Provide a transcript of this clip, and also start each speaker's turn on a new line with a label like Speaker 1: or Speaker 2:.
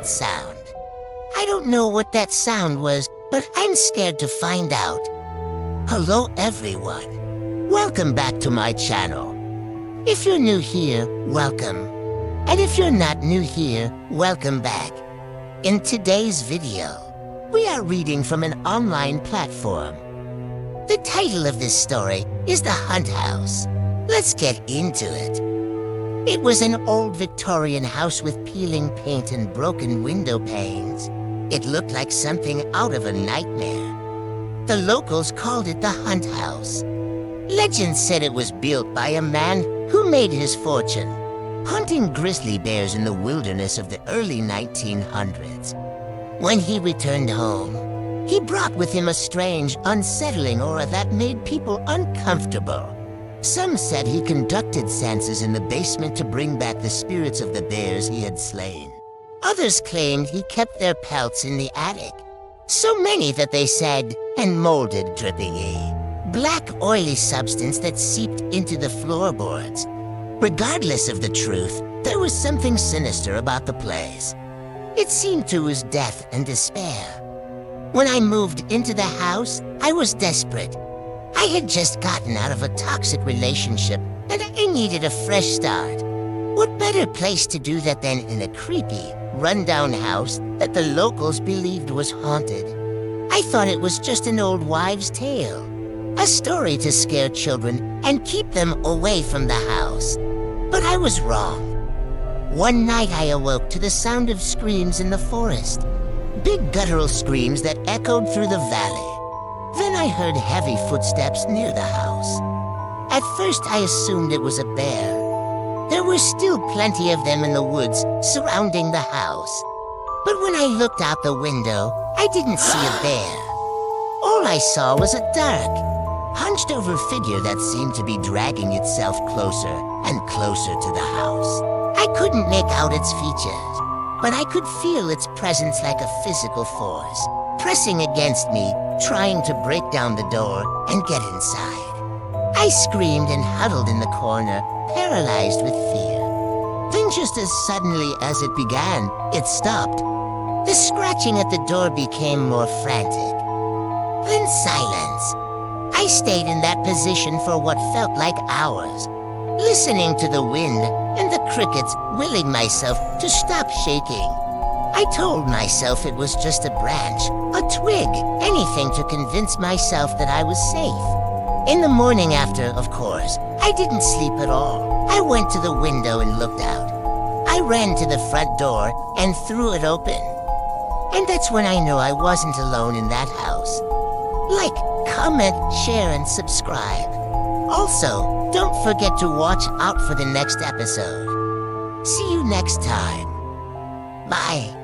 Speaker 1: sound. I don't know what that sound was, but I'm scared to find out. Hello everyone. Welcome back to my channel. If you're new here, welcome. And if you're not new here, welcome back. In today's video, we are reading from an online platform. The title of this story is The Hunt House. Let's get into it. It was an old Victorian house with peeling paint and broken window panes. It looked like something out of a nightmare. The locals called it the Hunt House. Legend said it was built by a man who made his fortune hunting grizzly bears in the wilderness of the early 1900s. When he returned home, he brought with him a strange, unsettling aura that made people uncomfortable. Some said he conducted seances in the basement to bring back the spirits of the bears he had slain. Others claimed he kept their pelts in the attic. So many that they said, and molded drippingly. Black, oily substance that seeped into the floorboards. Regardless of the truth, there was something sinister about the place. It seemed to his death and despair. When I moved into the house, I was desperate. I had just gotten out of a toxic relationship, and I needed a fresh start. What better place to do that than in a creepy, run-down house that the locals believed was haunted? I thought it was just an old wives' tale, a story to scare children and keep them away from the house. But I was wrong. One night I awoke to the sound of screams in the forest, big guttural screams that echoed through the valley. Then I heard heavy footsteps near the house. At first I assumed it was a bear. There were still plenty of them in the woods surrounding the house. But when I looked out the window, I didn't see a bear. All I saw was a dark, hunched-over figure that seemed to be dragging itself closer and closer to the house. I couldn't make out its features, but I could feel its presence like a physical force, pressing against me, trying to break down the door and get inside. I screamed and huddled in the corner, paralyzed with fear. Then just as suddenly as it began, it stopped. The scratching at the door became more frantic. Then silence. I stayed in that position for what felt like hours, listening to the wind and the crickets, willing myself to stop shaking. I told myself it was just a branch, a twig, anything to convince myself that I was safe. In the morning after, of course, I didn't sleep at all. I went to the window and looked out. I ran to the front door and threw it open. And that's when I knew I wasn't alone in that house. Like, comment, share, and subscribe. Also, don't forget to watch out for the next episode. See you next time. Bye.